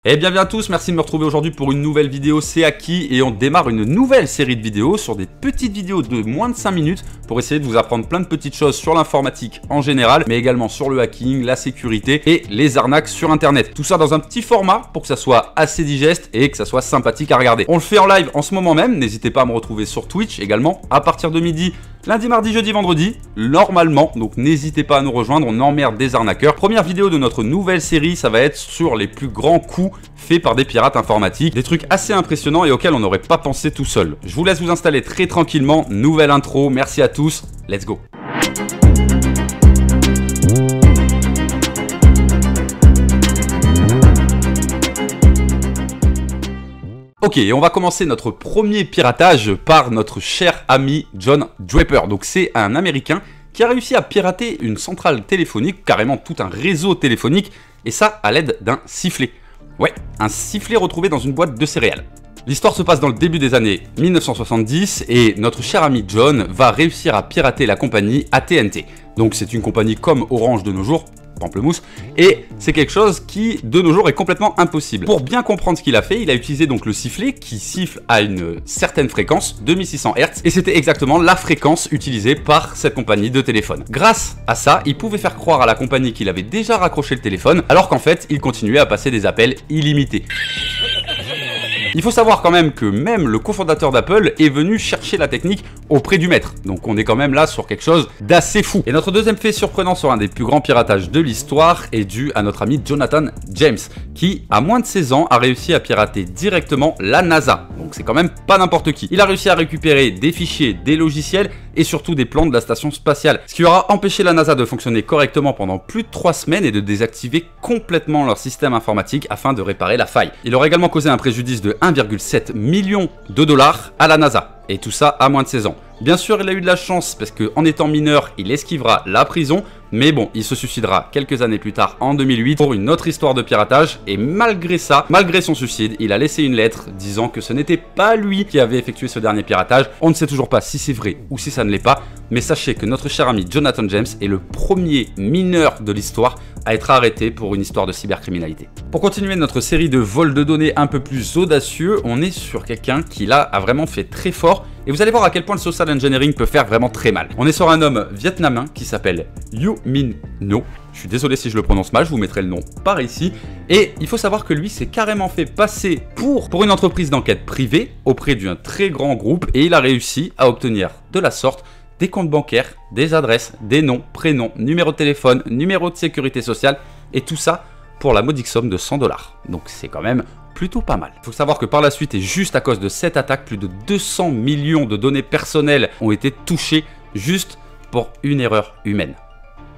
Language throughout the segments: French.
Eh bien à tous, merci de me retrouver aujourd'hui pour une nouvelle vidéo C'est Acquis et on démarre une nouvelle série de vidéos sur des petites vidéos de moins de 5 minutes pour essayer de vous apprendre plein de petites choses sur l'informatique en général, mais également sur le hacking, la sécurité et les arnaques sur internet. Tout ça dans un petit format pour que ça soit assez digeste et que ça soit sympathique à regarder. On le fait en live en ce moment même, n'hésitez pas à me retrouver sur Twitch également à partir de midi. Lundi, mardi, jeudi, vendredi, normalement, donc n'hésitez pas à nous rejoindre, on emmerde des arnaqueurs. Première vidéo de notre nouvelle série, ça va être sur les plus grands coups faits par des pirates informatiques. Des trucs assez impressionnants et auxquels on n'aurait pas pensé tout seul. Je vous laisse vous installer très tranquillement, nouvelle intro, merci à tous, let's go. Ok, on va commencer notre premier piratage par notre cher ami John Draper. Donc c'est un Américain qui a réussi à pirater une centrale téléphonique, carrément tout un réseau téléphonique, et ça à l'aide d'un sifflet. Ouais, un sifflet retrouvé dans une boîte de céréales. L'histoire se passe dans le début des années 1970 et notre cher ami John va réussir à pirater la compagnie AT&T. Donc c'est une compagnie comme Orange de nos jours, Pamplemousse, et c'est quelque chose qui de nos jours est complètement impossible. Pour bien comprendre ce qu'il a fait, il a utilisé donc le sifflet qui siffle à une certaine fréquence, 2600 Hz, et c'était exactement la fréquence utilisée par cette compagnie de téléphone. Grâce à ça, il pouvait faire croire à la compagnie qu'il avait déjà raccroché le téléphone, alors qu'en fait, il continuait à passer des appels illimités. Il faut savoir quand même que même le cofondateur d'Apple est venu chercher la technique auprès du maître. Donc on est quand même là sur quelque chose d'assez fou. Et notre deuxième fait surprenant sur un des plus grands piratages de l'histoire est dû à notre ami Jonathan James, qui à moins de 16 ans a réussi à pirater directement la NASA. Donc c'est quand même pas n'importe qui. Il a réussi à récupérer des fichiers, des logiciels et surtout des plans de la station spatiale. Ce qui aura empêché la NASA de fonctionner correctement pendant plus de 3 semaines et de désactiver complètement leur système informatique afin de réparer la faille. Il aura également causé un préjudice de 1,7 million de dollars à la NASA. Et tout ça à moins de 16 ans. Bien sûr, il a eu de la chance parce qu'en étant mineur, il esquivera la prison. Mais bon, il se suicidera quelques années plus tard, en 2008, pour une autre histoire de piratage. Et malgré ça, malgré son suicide, il a laissé une lettre disant que ce n'était pas lui qui avait effectué ce dernier piratage. On ne sait toujours pas si c'est vrai ou si ça ne l'est pas. Mais sachez que notre cher ami Jonathan James est le premier mineur de l'histoire à être arrêté pour une histoire de cybercriminalité. Pour continuer notre série de vols de données un peu plus audacieux, on est sur quelqu'un qui là a vraiment fait très fort. Et vous allez voir à quel point le social engineering peut faire vraiment très mal. On est sur un homme vietnamien qui s'appelle You Min No. Je suis désolé si je le prononce mal, je vous mettrai le nom par ici. Et il faut savoir que lui s'est carrément fait passer pour une entreprise d'enquête privée auprès d'un très grand groupe. Et il a réussi à obtenir de la sorte des comptes bancaires, des adresses, des noms, prénoms, numéro de téléphone, numéro de sécurité sociale. Et tout ça pour la modique somme de 100 $. Donc c'est quand même plutôt pas mal. Il faut savoir que par la suite et juste à cause de cette attaque, plus de 200 millions de données personnelles ont été touchées juste pour une erreur humaine.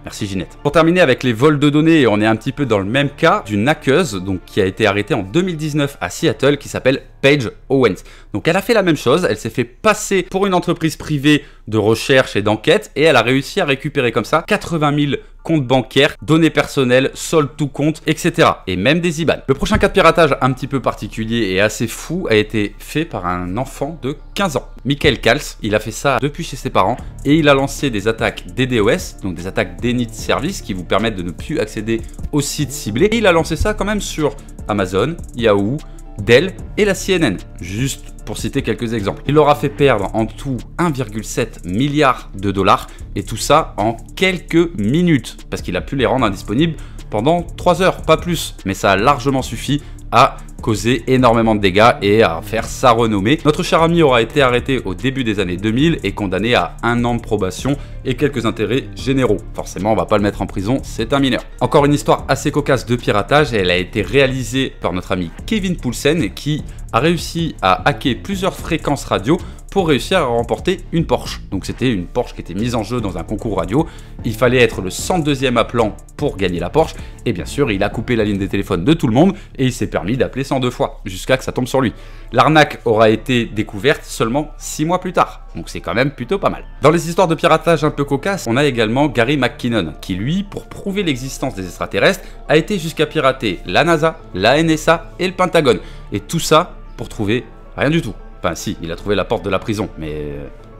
Merci Ginette. Pour terminer avec les vols de données, on est un petit peu dans le même cas d'une hackeuse donc, qui a été arrêtée en 2019 à Seattle qui s'appelle Paige Owens. Donc elle a fait la même chose, elle s'est fait passer pour une entreprise privée de recherche et d'enquête et elle a réussi à récupérer comme ça 80 000 comptes bancaires, données personnelles, solde tout compte, etc. Et même des IBAN. Le prochain cas de piratage un petit peu particulier et assez fou a été fait par un enfant de 15 ans. Michael Kals, il a fait ça depuis chez ses parents et il a lancé des attaques DDoS, donc des attaques déni de service qui vous permettent de ne plus accéder aux sites ciblés. Et il a lancé ça quand même sur Amazon, Yahoo, Dell et la CNN, juste pour citer quelques exemples. Il leur a fait perdre en tout 1,7 milliard de dollars et tout ça en quelques minutes parce qu'il a pu les rendre indisponibles pendant 3 heures, pas plus. Mais ça a largement suffi à causer énormément de dégâts et à faire sa renommée. Notre cher ami aura été arrêté au début des années 2000 et condamné à 1 an de probation et quelques intérêts généraux. Forcément, on va pas le mettre en prison, c'est un mineur. Encore une histoire assez cocasse de piratage et elle a été réalisée par notre ami Kevin Poulsen qui a réussi à hacker plusieurs fréquences radio pour réussir à remporter une Porsche. Donc c'était une Porsche qui était mise en jeu dans un concours radio. Il fallait être le 102e appelant pour gagner la Porsche. Et bien sûr, il a coupé la ligne des téléphones de tout le monde et il s'est permis d'appeler 102 fois jusqu'à que ça tombe sur lui. L'arnaque aura été découverte seulement 6 mois plus tard. Donc c'est quand même plutôt pas mal. Dans les histoires de piratage un peu cocasses, on a également Gary McKinnon qui lui, pour prouver l'existence des extraterrestres, a été jusqu'à pirater la NASA, la NSA et le Pentagone. Et tout ça pour trouver rien du tout. Enfin si, il a trouvé la porte de la prison, mais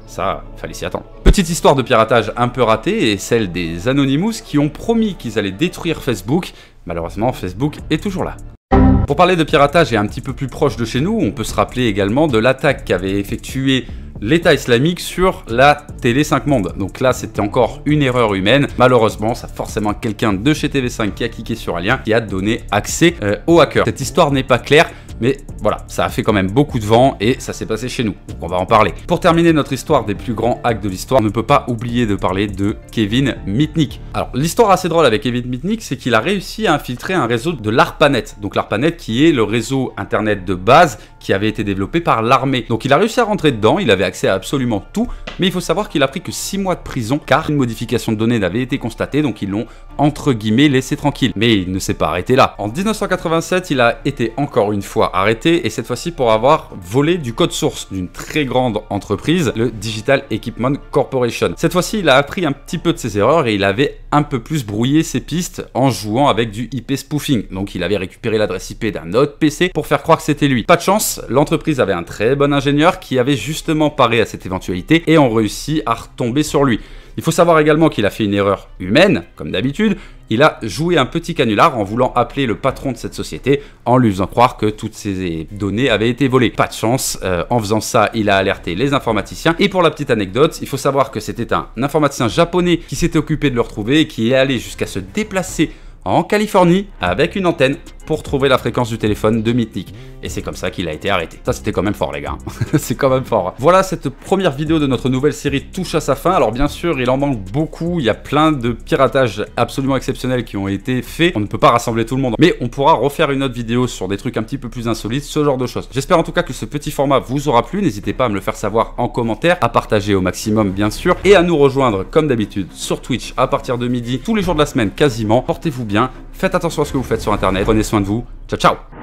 ça, fallait s'y attendre. Petite histoire de piratage un peu ratée, et celle des Anonymous qui ont promis qu'ils allaient détruire Facebook. Malheureusement, Facebook est toujours là. Pour parler de piratage et un petit peu plus proche de chez nous, on peut se rappeler également de l'attaque qu'avait effectuée l'État islamique sur la Télé 5 Monde. Donc là, c'était encore une erreur humaine. Malheureusement, c'est forcément quelqu'un de chez TV5 qui a cliqué sur un lien qui a donné accès aux hackers. Cette histoire n'est pas claire, mais voilà, ça a fait quand même beaucoup de vent et ça s'est passé chez nous. Donc on va en parler. Pour terminer notre histoire des plus grands hacks de l'histoire, on ne peut pas oublier de parler de Kevin Mitnick. Alors l'histoire assez drôle avec Kevin Mitnick, c'est qu'il a réussi à infiltrer un réseau de l'ARPANET. Donc l'ARPANET qui est le réseau internet de base qui avait été développé par l'armée. Donc il a réussi à rentrer dedans, il avait accès à absolument tout, mais il faut savoir qu'il a pris que 6 mois de prison car une modification de données n'avait été constatée, donc ils l'ont entre guillemets laissé tranquille. Mais il ne s'est pas arrêté là. En 1987, il a été encore une fois arrêté, et cette fois-ci pour avoir volé du code source d'une très grande entreprise, le Digital Equipment Corporation. Cette fois-ci, il a appris un petit peu de ses erreurs et il avait un peu plus brouillé ses pistes en jouant avec du IP spoofing. Donc il avait récupéré l'adresse IP d'un autre PC pour faire croire que c'était lui. Pas de chance, l'entreprise avait un très bon ingénieur qui avait justement paré à cette éventualité et ont réussi à retomber sur lui. Il faut savoir également qu'il a fait une erreur humaine, comme d'habitude. Il a joué un petit canular en voulant appeler le patron de cette société en lui faisant croire que toutes ces données avaient été volées. Pas de chance, en faisant ça, il a alerté les informaticiens. Et pour la petite anecdote, il faut savoir que c'était un informaticien japonais qui s'était occupé de le retrouver et qui est allé jusqu'à se déplacer en Californie avec une antenne pour trouver la fréquence du téléphone de Mitnick. Et c'est comme ça qu'il a été arrêté. Ça, c'était quand même fort, les gars. C'est quand même fort. Voilà, cette première vidéo de notre nouvelle série touche à sa fin. Alors bien sûr, il en manque beaucoup. Il y a plein de piratages absolument exceptionnels qui ont été faits. On ne peut pas rassembler tout le monde. Mais on pourra refaire une autre vidéo sur des trucs un petit peu plus insolites, ce genre de choses. J'espère en tout cas que ce petit format vous aura plu. N'hésitez pas à me le faire savoir en commentaire, à partager au maximum, bien sûr, et à nous rejoindre, comme d'habitude, sur Twitch à partir de midi, tous les jours de la semaine quasiment. Portez-vous bien. Faites attention à ce que vous faites sur Internet. Prenez soin de vous. Ciao, ciao!